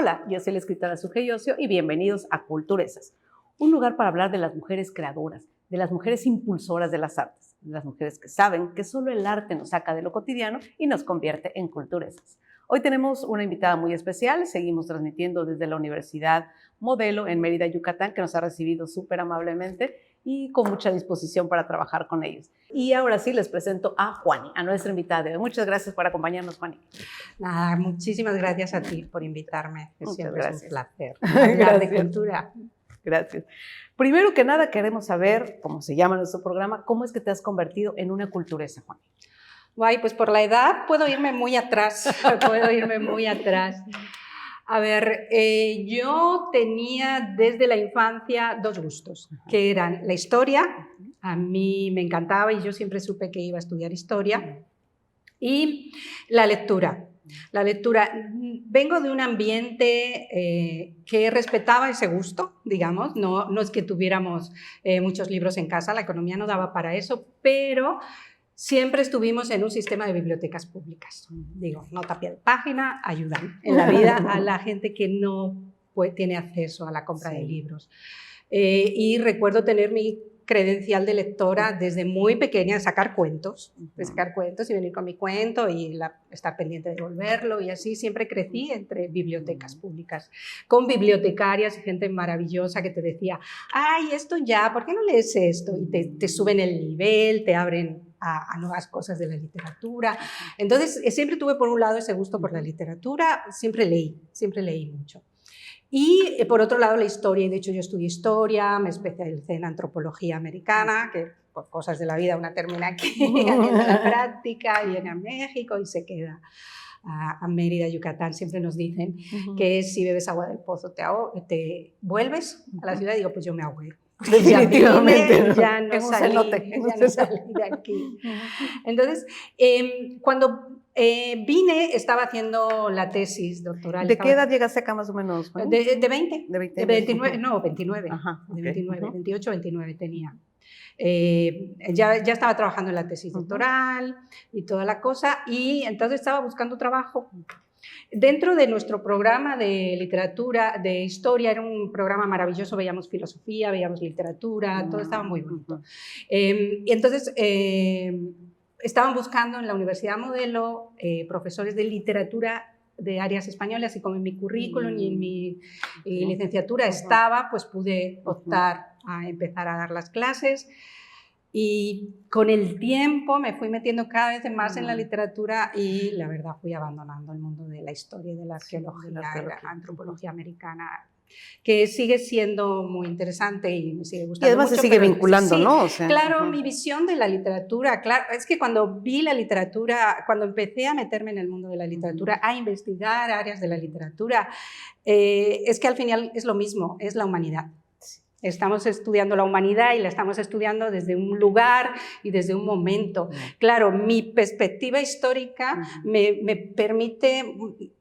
Hola, yo soy la escritora Suge Yocio y bienvenidos a Culturesas, un lugar para hablar de las mujeres creadoras, de las mujeres impulsoras de las artes, de las mujeres que saben que solo el arte nos saca de lo cotidiano y nos convierte en culturesas. Hoy tenemos una invitada muy especial, seguimos transmitiendo desde la Universidad Modelo en Mérida, Yucatán, que nos ha recibido súper amablemente y con mucha disposición para trabajar con ellos. Y ahora sí les presento a Juani, a nuestra invitada de hoy. Muchas gracias por acompañarnos, Juani. Nada, muchísimas gracias a ti por invitarme. Siempre es un placer hablar de cultura. Gracias. Primero que nada, queremos saber, cómo se llama nuestro programa, cómo es que te has convertido en una culturesa, Juani. Guay, pues por la edad puedo irme muy atrás, A ver, yo tenía desde la infancia dos gustos, que eran la historia, a mí me encantaba y yo siempre supe que iba a estudiar historia, y la lectura. La lectura, vengo de un ambiente que respetaba ese gusto, digamos, no es que tuviéramos muchos libros en casa, la economía no daba para eso, pero siempre estuvimos en un sistema de bibliotecas públicas. Digo, nota a pie de página, ayudan en la vida a la gente que no tiene acceso a la compra de libros. Y recuerdo tener mi credencial de lectora desde muy pequeña, de sacar cuentos y venir con mi cuento y estar pendiente de devolverlo, y así siempre crecí entre bibliotecas públicas, con bibliotecarias y gente maravillosa que te decía, ay, esto ya, ¿por qué no lees esto? Y te suben el nivel, te abren a nuevas cosas de la literatura. Entonces, siempre tuve por un lado ese gusto por la literatura, siempre leí mucho. Y por otro lado la historia, y de hecho yo estudié historia, me especialicé en antropología americana, que por cosas de la vida una termina aquí haciendo la práctica, viene a México y se queda a Mérida, Yucatán. Siempre nos dicen que si bebes agua del pozo te vuelves a la ciudad. Y digo, pues yo me ahogué. Definitivamente. Ya no salí de aquí. Entonces, cuando vine, estaba haciendo la tesis doctoral. ¿De qué edad llegaste acá más o menos? ¿No? De 20. De 20. 29, no, 29. Ajá, okay. De 29, 28, 29 tenía. Ya estaba trabajando en la tesis doctoral y toda la cosa, y entonces estaba buscando trabajo. Dentro de nuestro programa de literatura, de historia, era un programa maravilloso, veíamos filosofía, veíamos literatura, todo estaba muy bonito. Y entonces estaban buscando en la Universidad Modelo profesores de literatura de áreas españolas, y como en mi currículum y en mi licenciatura estaba, pues pude optar a empezar a dar las clases. Y con el tiempo me fui metiendo cada vez más en la literatura, y la verdad fui abandonando el mundo de la historia y de la arqueología, y la antropología americana, que sigue siendo muy interesante y me sigue gustando. Y además mucho, se sigue vinculando, sí, ¿no? O sea, claro, mi visión de la literatura, claro, es que cuando vi la literatura, cuando empecé a meterme en el mundo de la literatura, a investigar áreas de la literatura, es que al final es lo mismo, es la humanidad. Estamos estudiando la humanidad y la estamos estudiando desde un lugar y desde un momento. Claro, mi perspectiva histórica me permite,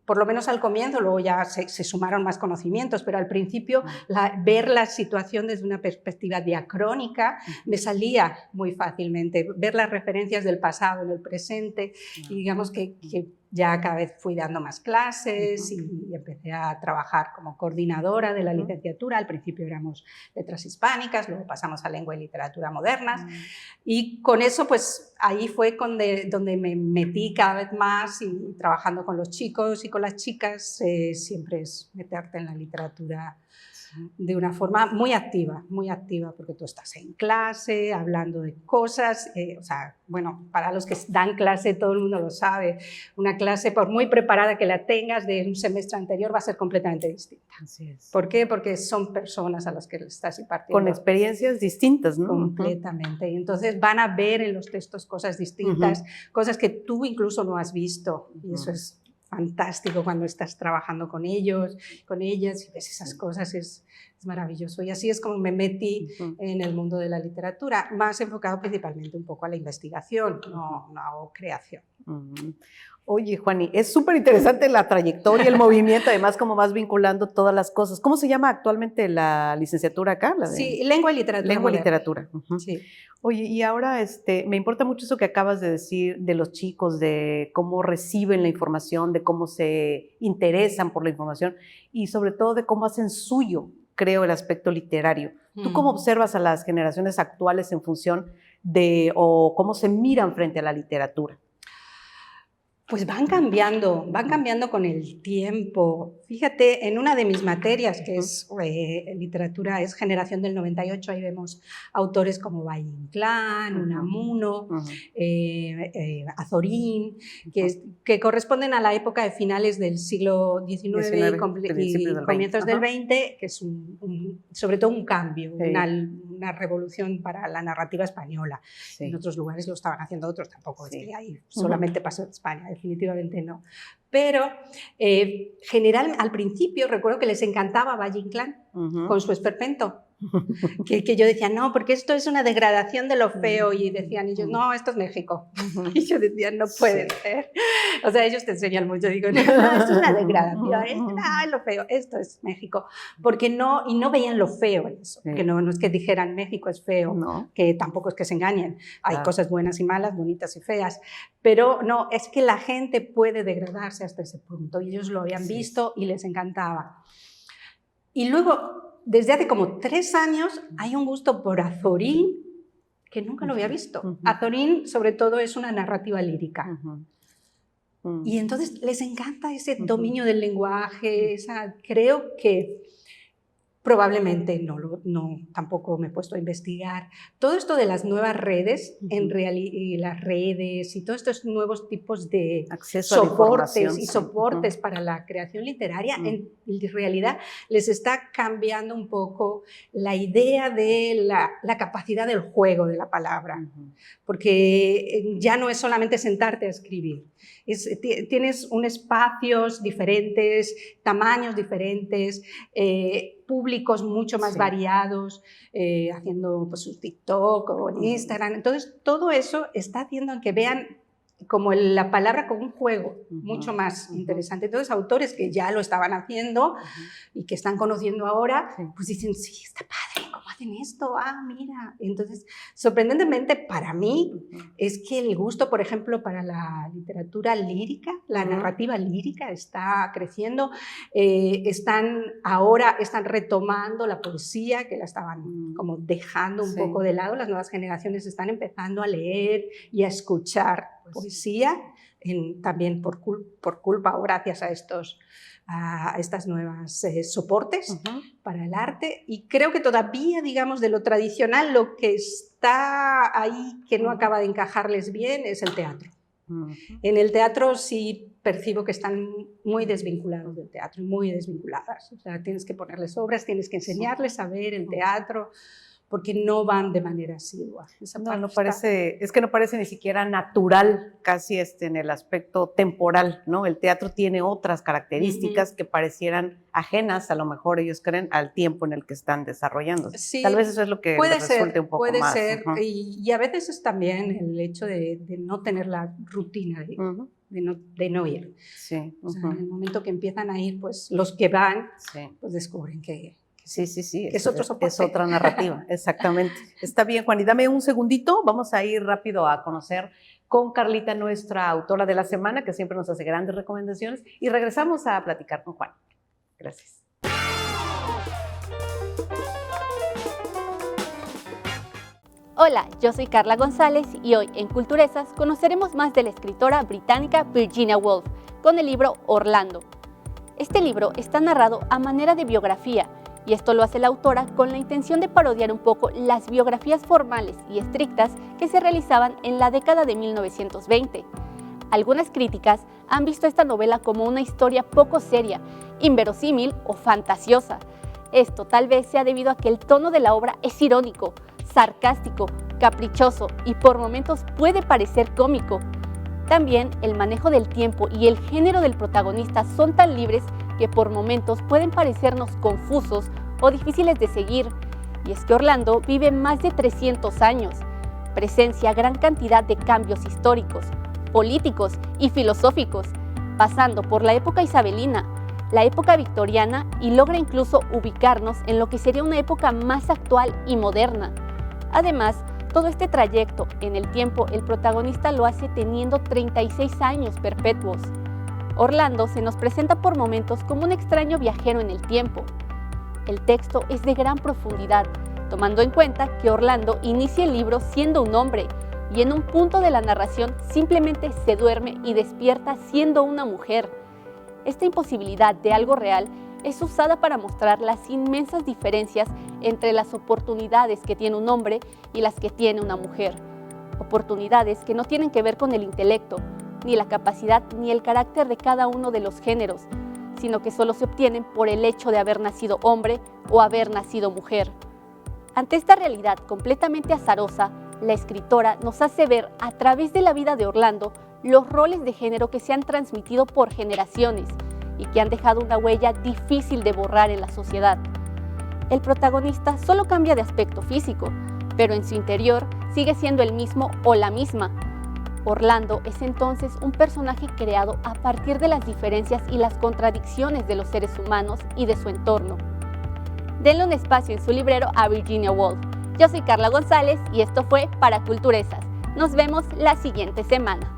por lo menos al comienzo, luego ya se sumaron más conocimientos, pero al principio ver la situación desde una perspectiva diacrónica me salía muy fácilmente. Ver las referencias del pasado en el presente, y digamos que ya cada vez fui dando más clases y empecé a trabajar como coordinadora de la licenciatura. Al principio éramos letras hispánicas, luego pasamos a lengua y literatura modernas, y con eso pues ahí fue donde me metí cada vez más, y trabajando con los chicos y con las chicas siempre es meterte en la literatura de una forma muy activa, porque tú estás en clase, hablando de cosas, o sea, bueno, para los que dan clase todo el mundo lo sabe, una clase por muy preparada que la tengas de un semestre anterior va a ser completamente distinta. Así es. ¿Por qué? Porque son personas a las que le estás impartiendo. Con experiencias distintas, ¿no? Completamente, y entonces van a ver en los textos cosas distintas, cosas que tú incluso no has visto, y eso es fantástico cuando estás trabajando con ellos, con ellas, y ves esas cosas, es maravilloso. Y así es como me metí en el mundo de la literatura, más enfocado principalmente un poco a la investigación, no hago creación. Oye, Juani, es súper interesante la trayectoria, el movimiento, además cómo vas vinculando todas las cosas. ¿Cómo se llama actualmente la licenciatura acá? Sí, lengua y literatura. Lengua y literatura. Sí. Oye, y ahora me importa mucho eso que acabas de decir de los chicos, de cómo reciben la información, de cómo se interesan por la información y sobre todo de cómo hacen suyo, creo, el aspecto literario. ¿Tú cómo observas a las generaciones actuales en función de, o cómo se miran frente a la literatura? Pues van cambiando con el tiempo. Fíjate, en una de mis materias, que es literatura, es generación del 98, ahí vemos autores como Valle Inclán, Unamuno, Azorín, que corresponden a la época de finales del siglo XIX y comienzos del XX, que es sobre todo un cambio, una revolución para la narrativa española. Sí. En otros lugares lo estaban haciendo otros, tampoco es que ahí solamente pasó en España, definitivamente no. Pero al principio recuerdo que les encantaba Valle Inclán con su esperpento. Que yo decía, no, porque esto es una degradación de lo feo, y decían ellos, no, esto es México. Y yo decía, no puede ser. O sea, ellos te enseñan mucho, digo, no, esto es una degradación, esto es lo feo, esto es México. Porque no veían lo feo en eso, que no es que dijeran México es feo, que tampoco es que se engañen, hay cosas buenas y malas, bonitas y feas, pero no, es que la gente puede degradarse hasta ese punto, y ellos lo habían visto y les encantaba. Y luego, desde hace como 3 años hay un gusto por Azorín que nunca lo había visto. Azorín, sobre todo, es una narrativa lírica. Y entonces les encanta ese dominio del lenguaje, creo que probablemente tampoco me he puesto a investigar. Todo esto de las nuevas redes, y las redes y todos estos nuevos tipos de soportes para la creación literaria, en realidad les está cambiando un poco la idea de la capacidad del juego de la palabra, porque ya no es solamente sentarte a escribir. Tienes espacios diferentes, tamaños diferentes, públicos mucho más variados, haciendo pues, sus TikTok o en Instagram. Entonces, todo eso está haciendo que vean como la palabra como un juego mucho más interesante. Entonces, autores que ya lo estaban haciendo y que están conociendo ahora, pues dicen, sí, está padre, ¿cómo hacen esto? Ah, mira. Entonces, sorprendentemente para mí es que el gusto, por ejemplo, para la literatura lírica, la narrativa lírica está creciendo. Están retomando la poesía, que la estaban como dejando un poco de lado. Las nuevas generaciones están empezando a leer y a escuchar poesía, también por culpa o gracias a estas nuevas soportes para el arte. Y creo que todavía, digamos, de lo tradicional, lo que está ahí que no acaba de encajarles bien es el teatro. En el teatro sí percibo que están muy desvinculados del teatro, muy desvinculadas. O sea, tienes que ponerles obras, tienes que enseñarles a ver el teatro, porque no van de manera asidua. Es que no parece ni siquiera natural, casi en el aspecto temporal, ¿no? El teatro tiene otras características que parecieran ajenas, a lo mejor ellos creen, al tiempo en el que están desarrollándose. Sí, tal vez eso es lo que les resulte un poco más. Puede ser, y a veces es también el hecho de no tener la rutina de no ir. Sí. O sea, en el momento que empiezan a ir, pues los que van, pues descubren que sí, es otra narrativa, exactamente. Está bien, Juan, y dame un segundito, vamos a ir rápido a conocer con Carlita, nuestra autora de la semana, que siempre nos hace grandes recomendaciones, y regresamos a platicar con Juan. Gracias. Hola, yo soy Carla González y hoy en Culturezas conoceremos más de la escritora británica Virginia Woolf con el libro Orlando. Este libro está narrado a manera de biografía, y esto lo hace la autora con la intención de parodiar un poco las biografías formales y estrictas que se realizaban en la década de 1920. Algunas críticas han visto esta novela como una historia poco seria, inverosímil o fantasiosa. Esto tal vez sea debido a que el tono de la obra es irónico, sarcástico, caprichoso y por momentos puede parecer cómico. También el manejo del tiempo y el género del protagonista son tan libres que por momentos pueden parecernos confusos o difíciles de seguir. Y es que Orlando vive más de 300 años, presencia gran cantidad de cambios históricos, políticos y filosóficos, pasando por la época isabelina, la época victoriana y logra incluso ubicarnos en lo que sería una época más actual y moderna. Además, todo este trayecto en el tiempo el protagonista lo hace teniendo 36 años perpetuos. Orlando se nos presenta por momentos como un extraño viajero en el tiempo. El texto es de gran profundidad, tomando en cuenta que Orlando inicia el libro siendo un hombre y en un punto de la narración simplemente se duerme y despierta siendo una mujer. Esta imposibilidad de algo real es usada para mostrar las inmensas diferencias entre las oportunidades que tiene un hombre y las que tiene una mujer. Oportunidades que no tienen que ver con el intelecto, ni la capacidad ni el carácter de cada uno de los géneros, sino que solo se obtienen por el hecho de haber nacido hombre o haber nacido mujer. Ante esta realidad completamente azarosa, la escritora nos hace ver a través de la vida de Orlando los roles de género que se han transmitido por generaciones y que han dejado una huella difícil de borrar en la sociedad. El protagonista solo cambia de aspecto físico, pero en su interior sigue siendo el mismo o la misma. Orlando es entonces un personaje creado a partir de las diferencias y las contradicciones de los seres humanos y de su entorno. Denle un espacio en su librero a Virginia Woolf. Yo soy Carla González y esto fue Para Culturesas. Nos vemos la siguiente semana.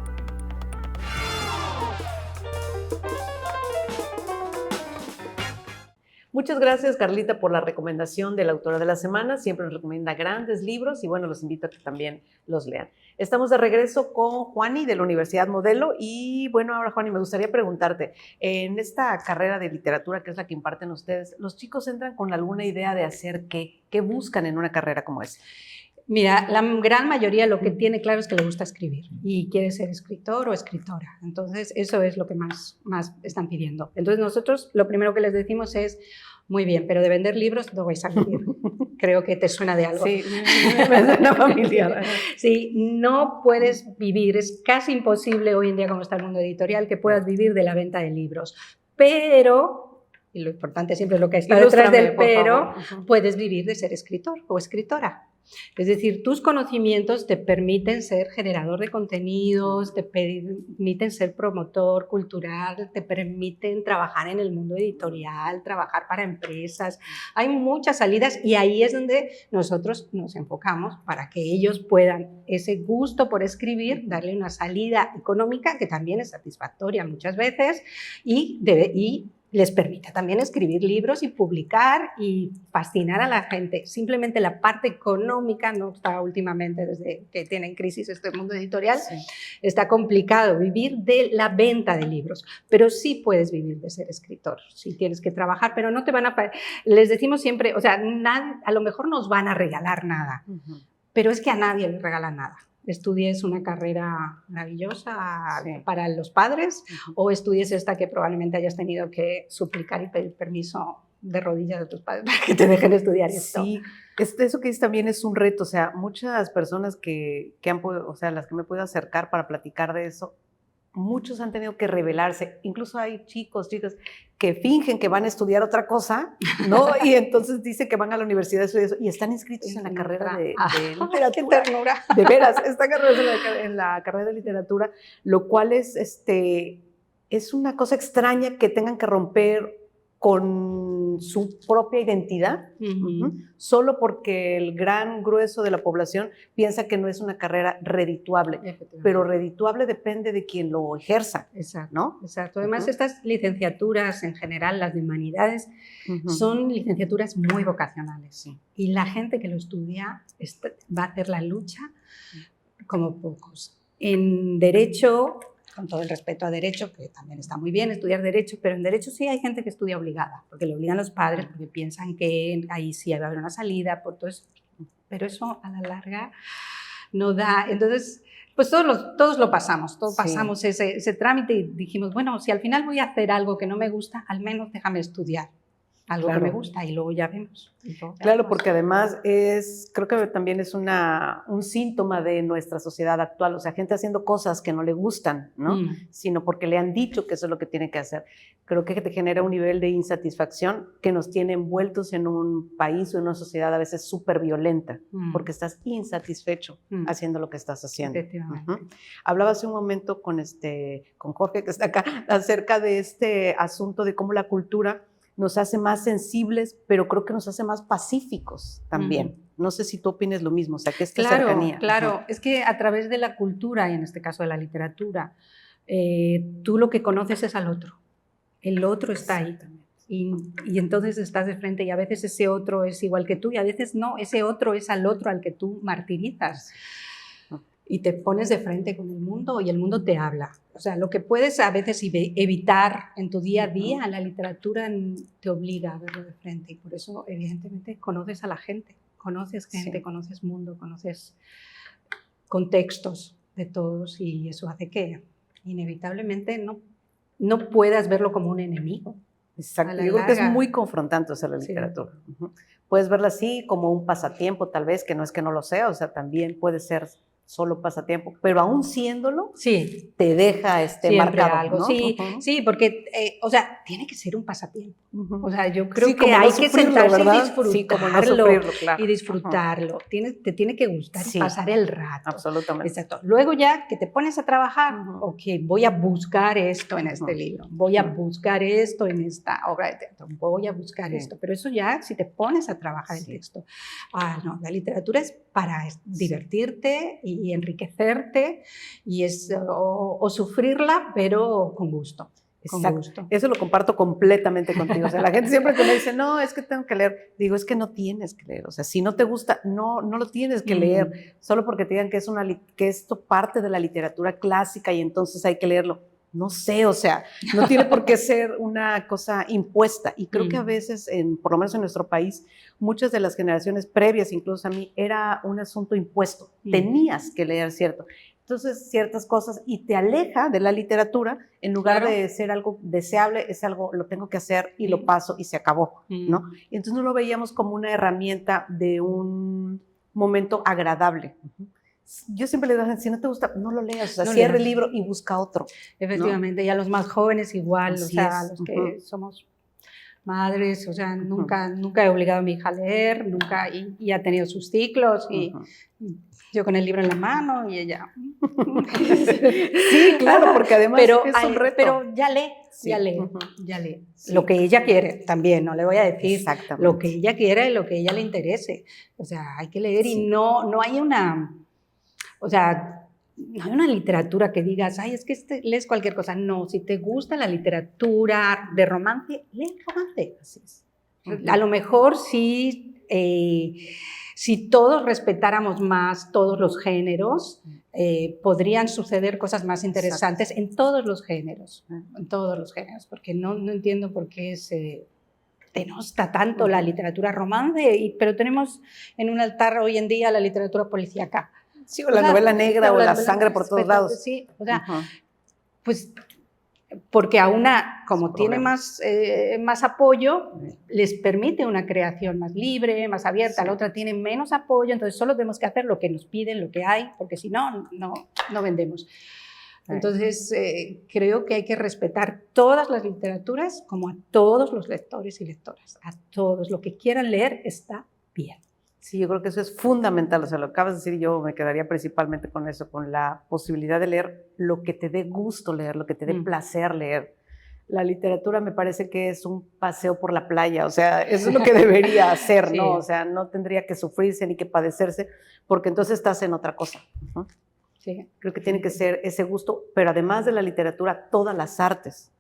Muchas gracias, Carlita, por la recomendación de la autora de la semana. Siempre nos recomienda grandes libros y bueno, los invito a que también los lean. Estamos de regreso con Juani de la Universidad Modelo y bueno, ahora Juani, me gustaría preguntarte, en esta carrera de literatura que es la que imparten ustedes, ¿los chicos entran con alguna idea de hacer qué? ¿Qué buscan en una carrera como esa? Mira, la gran mayoría lo que tiene claro es que le gusta escribir y quiere ser escritor o escritora. Entonces, eso es lo que más están pidiendo. Entonces, nosotros lo primero que les decimos es, muy bien, pero de vender libros no vais a vivir. Creo que te suena de algo. Sí, me suena familiar. Sí, no puedes vivir, es casi imposible hoy en día como está el mundo editorial que puedas vivir de la venta de libros. Pero, y lo importante siempre es lo que está detrás del pero, puedes vivir de ser escritor o escritora. Es decir, tus conocimientos te permiten ser generador de contenidos, te permiten ser promotor cultural, te permiten trabajar en el mundo editorial, trabajar para empresas. Hay muchas salidas y ahí es donde nosotros nos enfocamos para que ellos puedan ese gusto por escribir, darle una salida económica que también es satisfactoria muchas veces y les permite también escribir libros y publicar y fascinar a la gente. Simplemente la parte económica no está últimamente, desde que tienen crisis este mundo editorial, sí. Está complicado vivir de la venta de libros, pero sí puedes vivir de ser escritor, sí tienes que trabajar, pero no te van a... Les decimos siempre, o sea, a lo mejor nos van a regalar nada, pero es que a nadie le regalan nada. Estudies una carrera maravillosa para los padres o estudies esta que probablemente hayas tenido que suplicar y pedir permiso de rodillas de tus padres para que te dejen estudiar esto. Sí, eso que dices también es un reto, o sea, muchas personas que han podido, o sea, las que me puedo acercar para platicar de eso, muchos han tenido que rebelarse, incluso hay chicos, chicas que fingen que van a estudiar otra cosa, ¿no? Y entonces dicen que van a la universidad a estudiar eso y están inscritos en la carrera de literatura. ¡Qué ternura! De veras, están en la carrera de literatura, lo cual es una cosa extraña que tengan que romper con su propia identidad, solo porque el gran grueso de la población piensa que no es una carrera redituable, pero redituable depende de quien lo ejerza, exacto, ¿no? Exacto. Además, estas licenciaturas en general, las de humanidades, son licenciaturas muy vocacionales y la gente que lo estudia va a hacer la lucha como pocos. En Derecho, con todo el respeto a Derecho, que también está muy bien estudiar Derecho, pero en Derecho sí hay gente que estudia obligada, porque le obligan los padres, porque piensan que ahí sí va a haber una salida, por todo eso. Pero eso a la larga no da. Entonces, pues todos lo pasamos, pasamos ese trámite y dijimos, bueno, si al final voy a hacer algo que no me gusta, al menos déjame estudiar. algo Claro. que me gusta y luego ya vemos. Claro, porque además creo que también es un síntoma de nuestra sociedad actual, o sea, gente haciendo cosas que no le gustan, ¿no? Sino porque le han dicho que eso es lo que tiene que hacer. Creo que te genera un nivel de insatisfacción que nos tiene envueltos en un país o en una sociedad a veces súper violenta, porque estás insatisfecho haciendo lo que estás haciendo. Efectivamente. Hablaba hace un momento con Jorge, que está acá, acerca de este asunto de cómo la cultura nos hace más sensibles, pero creo que nos hace más pacíficos también. No sé si tú opines lo mismo, o sea, que esta cercanía. Claro, es que a través de la cultura, y en este caso de la literatura, tú lo que conoces es al otro. El otro está ahí. Y entonces estás de frente y a veces ese otro es igual que tú y a veces no, ese otro es al otro al que tú martirizas. Y te pones de frente con el mundo y el mundo te habla. O sea, lo que puedes a veces evitar en tu día a día, la literatura te obliga a verlo de frente. Y por eso, evidentemente, conoces a la gente. Conoces gente, conoces mundo, conoces contextos de todos y eso hace que inevitablemente no puedas verlo como un enemigo. Exacto, yo creo que es muy confrontante, o sea, la literatura. Puedes verla así como un pasatiempo, tal vez, que no es que no lo sea, o sea, también puede ser solo pasatiempo, pero aún siéndolo, te deja marcado, algo, ¿no? Sí, porque, o sea, tiene que ser un pasatiempo. O sea, yo creo que como hay no que sufrirlo, sentarse ¿verdad? y disfrutarlo, Sí, como no sufrirlo, claro. y disfrutarlo. Te tiene que gustar y pasar el rato. Absolutamente. Exacto. Luego ya que te pones a trabajar, ok, voy a buscar esto en este libro, voy a buscar esto en esta obra de teatro, voy a buscar esto, pero eso ya si te pones a trabajar el texto. No, la literatura es para divertirte y enriquecerte y o sufrirla, pero con gusto. Exacto. Eso lo comparto completamente contigo. O sea, la gente siempre que me dice, no, es que tengo que leer, digo, es que no tienes que leer. O sea, si no te gusta, no lo tienes que leer, solo porque te digan que esto parte de la literatura clásica y entonces hay que leerlo. No sé, o sea, no tiene por qué ser una cosa impuesta. Y creo que a veces, por lo menos en nuestro país, muchas de las generaciones previas, incluso a mí, era un asunto impuesto. Tenías que leer, ¿cierto? Entonces, ciertas cosas, y te aleja de la literatura, en lugar de ser algo deseable, es algo, lo tengo que hacer y lo paso y se acabó, ¿no? Y entonces no lo veíamos como una herramienta de un momento agradable. Yo siempre le digo, si no te gusta, no lo leas, o sea, cierra el libro y busca otro. Efectivamente, ¿no? Y a los más jóvenes igual, o sea, a los que somos madres, o sea, nunca he obligado a mi hija a leer, nunca, y ha tenido sus ciclos, y yo con el libro en la mano y ella. Sí, claro, porque además es un reto. Pero ya lee. Sí. Lo que ella quiere también, no le voy a decir lo que ella quiere y lo que a ella le interese. O sea, hay que leer y no hay una, o sea, no hay una literatura que digas, ay, es que lees cualquier cosa. No, si te gusta la literatura de romance, lee romance. Así es. A lo mejor sí, si todos respetáramos más todos los géneros, podrían suceder cosas más interesantes en todos los géneros, porque no entiendo por qué se denosta tanto la literatura romance, pero tenemos en un altar hoy en día la literatura policíaca. Sí, o la novela negra o la sangre por todos lados. Sí, o sea, pues porque a una, como tiene más apoyo, les permite una creación más libre, más abierta, la otra tiene menos apoyo, entonces solo tenemos que hacer lo que nos piden, lo que hay, porque si no vendemos. Entonces, creo que hay que respetar todas las literaturas como a todos los lectores y lectoras, a todos. Lo que quieran leer está bien. Sí, yo creo que eso es fundamental, o sea, lo que acabas de decir, yo me quedaría principalmente con eso, con la posibilidad de leer lo que te dé gusto leer, lo que te dé placer leer. La literatura me parece que es un paseo por la playa, o sea, eso es lo que debería hacer, ¿no? O sea, no tendría que sufrirse ni que padecerse, porque entonces estás en otra cosa. Sí. Creo que tiene que ser ese gusto, pero además de la literatura, todas las artes.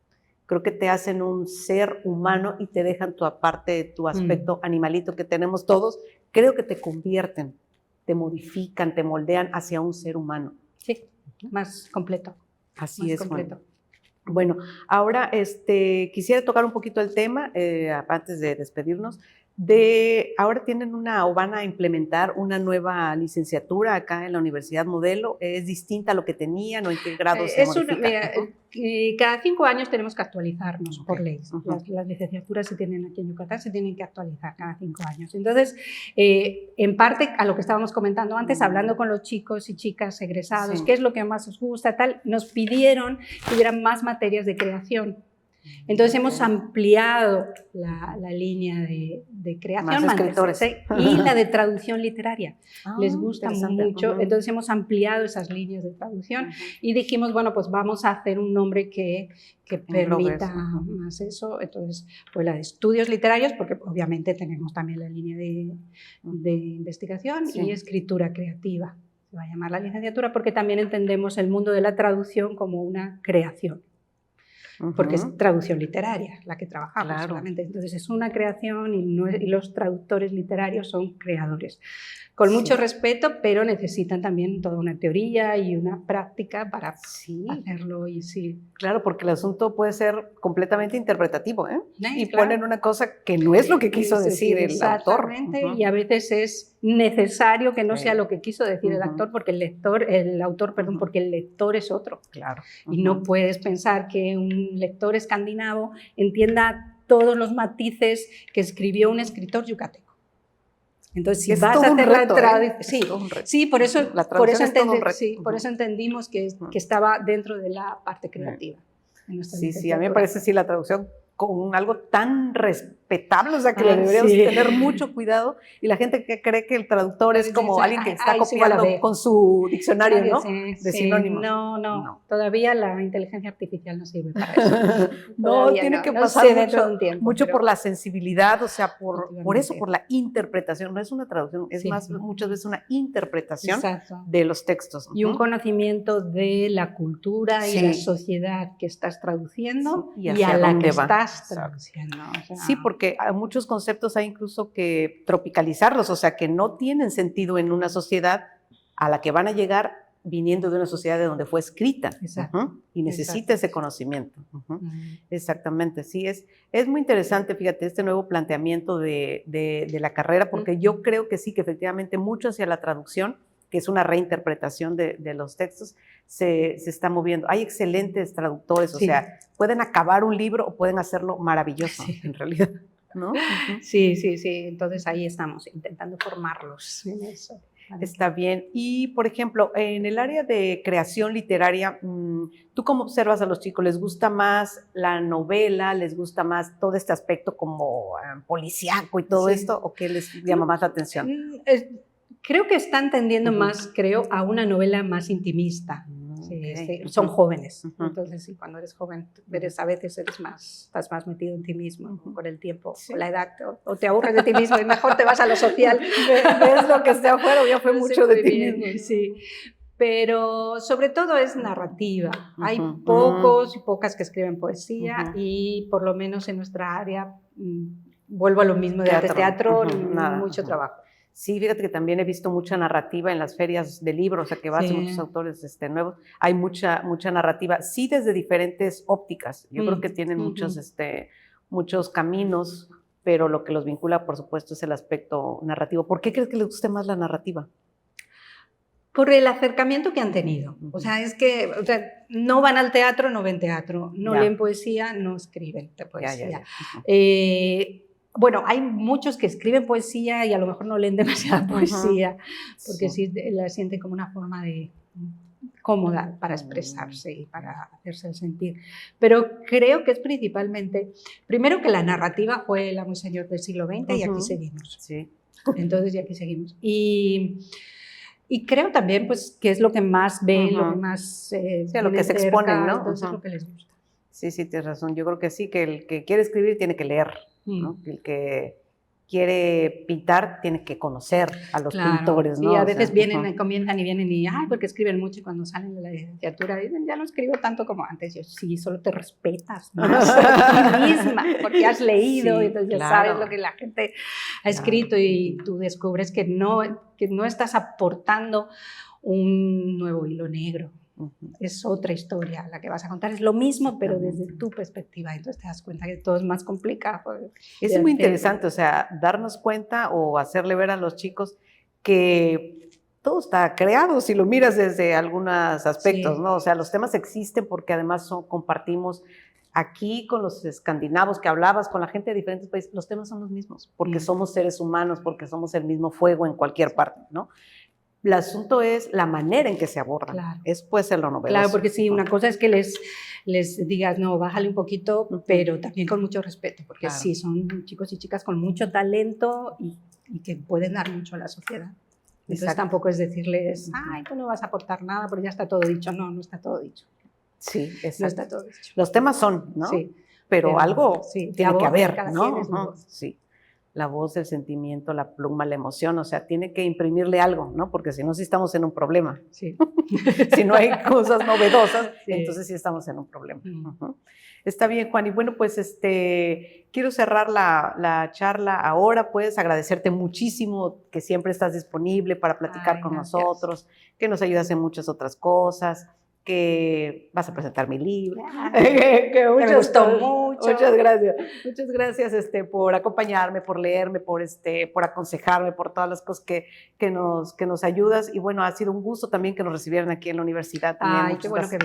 Creo que te hacen un ser humano y te dejan tu aparte, tu aspecto animalito que tenemos todos. Creo que te convierten, te modifican, te moldean hacia un ser humano. Sí, más completo. Así es, completo. Bueno, ahora quisiera tocar un poquito el tema, antes de despedirnos, Ahora tienen o van a implementar una nueva licenciatura acá en la Universidad Modelo. ¿Es distinta a lo que tenían o en qué grado se modifica? Mira, cada 5 años tenemos que actualizarnos por ley. Uh-huh. Las licenciaturas se tienen aquí en Yucatán, se tienen que actualizar cada 5 años. Entonces, en parte a lo que estábamos comentando antes, hablando con los chicos y chicas egresados, qué es lo que más os gusta, tal, nos pidieron que hubiera más materias de creación. Entonces hemos ampliado la línea de creación, más escritores, y la de traducción literaria. Les gusta mucho, entonces hemos ampliado esas líneas de traducción y dijimos, bueno, pues vamos a hacer un nombre que permita más eso. Entonces, pues la de estudios literarios, porque obviamente tenemos también la línea de investigación y escritura creativa. Se va a llamar la licenciatura porque también entendemos el mundo de la traducción como una creación. Porque es traducción literaria la que trabajamos solamente. Entonces es una creación y los traductores literarios son creadores. Con mucho respeto, pero necesitan también toda una teoría y una práctica para hacerlo. Claro, porque el asunto puede ser completamente interpretativo, ¿eh? Y ponen una cosa que no es lo que quiso decir el autor. Exactamente, y a veces es necesario que no sea lo que quiso decir el autor, porque el autor, porque el lector es otro. Claro. Y no puedes pensar que un lector escandinavo entienda todos los matices que escribió un escritor yucateco. Entonces, si vas a hacer la traducción, por eso entendimos que estaba dentro de la parte creativa. Sí, a mí me parece la traducción con algo tan respetable, o sea, que le deberíamos tener mucho cuidado, y la gente que cree que el traductor es como alguien que está copiando con su diccionario, ¿no? De sinónimos. No, todavía la inteligencia artificial no sirve para eso. Tiene que pasar mucho por la sensibilidad, o sea, por eso, por la interpretación. No es una traducción, es más muchas veces una interpretación de los textos. Y un conocimiento de la cultura y la sociedad que estás traduciendo y a la que estás traduciendo. Sí, porque hay muchos conceptos hay incluso que tropicalizarlos, o sea, que no tienen sentido en una sociedad a la que van a llegar viniendo de una sociedad de donde fue escrita. Y necesita ese conocimiento. Exactamente, sí, es muy interesante, fíjate, este nuevo planteamiento de la carrera, porque yo creo que sí, que efectivamente mucho hacia la traducción, que es una reinterpretación de los textos, se está moviendo. Hay excelentes traductores, o sea, pueden acabar un libro o pueden hacerlo maravilloso, en realidad, ¿no? Sí, entonces ahí estamos intentando formarlos en eso. Está bien. Y, por ejemplo, en el área de creación literaria, ¿tú cómo observas a los chicos? ¿Les gusta más la novela? ¿Les gusta más todo este aspecto como policíaco y todo esto? ¿O qué les llama más la atención? Creo que están tendiendo más, a una novela más intimista. Son jóvenes, entonces cuando eres joven a veces estás más metido en ti mismo con el tiempo, con la edad, o te aburres de ti mismo y mejor te vas a lo social. Ves lo que está afuera, ya fue mucho de ti mismo. Sí. Pero sobre todo es narrativa. Hay pocos y pocas que escriben poesía y por lo menos en nuestra área, vuelvo a lo mismo de teatro, mucho trabajo. Sí, fíjate que también he visto mucha narrativa en las ferias de libros, o sea, que vas a muchos autores nuevos, hay mucha narrativa, sí, desde diferentes ópticas. Yo creo que tienen muchos caminos, pero lo que los vincula, por supuesto, es el aspecto narrativo. ¿Por qué crees que les guste más la narrativa? Por el acercamiento que han tenido. O sea, es que no van al teatro, no ven teatro, no leen poesía, no escriben poesía. Bueno, hay muchos que escriben poesía y a lo mejor no leen demasiada poesía, porque sí la sienten como una forma cómoda para expresarse y para hacerse sentir. Pero creo que es principalmente, primero que la narrativa fue el amo y señor del siglo XX y aquí seguimos. Sí. Entonces, y aquí seguimos. Y creo también pues, que es lo que más ven, lo que más lo que se exponen, ¿no? Entonces es lo que les gusta. Sí, tienes razón. Yo creo que sí, que el que quiere escribir tiene que leer, ¿no? El que quiere pintar tiene que conocer a los pintores, ¿no? Y a veces comienzan y vienen y, porque escriben mucho, y cuando salen de la licenciatura dicen, ya no escribo tanto como antes. Yo, sí, solo te respetas más a ti misma, porque has leído, y entonces ya sabes lo que la gente ha escrito y tú descubres que no estás aportando un nuevo hilo negro. es otra historia la que vas a contar. Es lo mismo, pero desde tu perspectiva. Entonces te das cuenta que todo es más complicado. Es muy interesante, o sea, darnos cuenta o hacerle ver a los chicos que todo está creado, si lo miras desde algunos aspectos, ¿no? O sea, los temas existen porque además compartimos aquí con los escandinavos que hablabas, con la gente de diferentes países, los temas son los mismos, porque somos seres humanos, porque somos el mismo fuego en cualquier parte, ¿no? El asunto es la manera en que se abordan. Claro. Es pues ser lo novedoso. Claro, porque sí, una cosa es que les digas, no, bájale un poquito, pero también con mucho respeto, porque sí, son chicos y chicas con mucho talento y que pueden dar mucho a la sociedad. Entonces tampoco es decirles, ay, tú no vas a aportar nada porque ya está todo dicho. No, no está todo dicho. Sí, exacto. No está todo dicho. Los temas son, ¿no? Sí. Pero algo tiene que haber, cada ¿no? quien es la voz. Sí. La voz, el sentimiento, la pluma, la emoción, o sea, tiene que imprimirle algo, ¿no? Porque si no, sí estamos en un problema. Sí. Si no hay cosas novedosas, entonces sí estamos en un problema. Está bien, Juan. Y bueno, pues quiero cerrar la charla ahora, pues agradecerte muchísimo que siempre estás disponible para platicar con nosotros, que nos ayudas en muchas otras cosas, que vas a presentar mi libro. Que me gustó mucho. Muchas gracias. Muchas gracias por acompañarme, por leerme, por aconsejarme, por todas las cosas que nos ayudas. Y bueno, ha sido un gusto también que nos recibieran aquí en la universidad. También. Ay, qué bueno que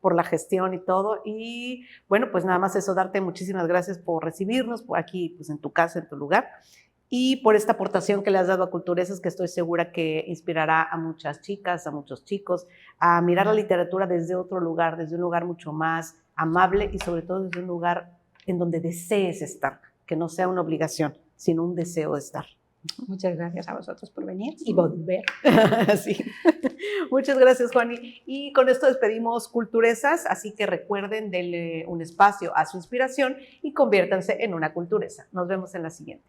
por la gestión y todo. Y bueno, pues nada más eso, darte muchísimas gracias por recibirnos por aquí, pues en tu casa, en tu lugar. Y por esta aportación que le has dado a Culturesas, que estoy segura que inspirará a muchas chicas, a muchos chicos, a mirar la literatura desde otro lugar, desde un lugar mucho más amable y sobre todo desde un lugar en donde desees estar, que no sea una obligación, sino un deseo de estar. Muchas gracias a vosotros por venir y volver. Sí. Muchas gracias, Juani. Y con esto despedimos Culturesas, así que recuerden, denle un espacio a su inspiración y conviértanse en una culturesa. Nos vemos en la siguiente.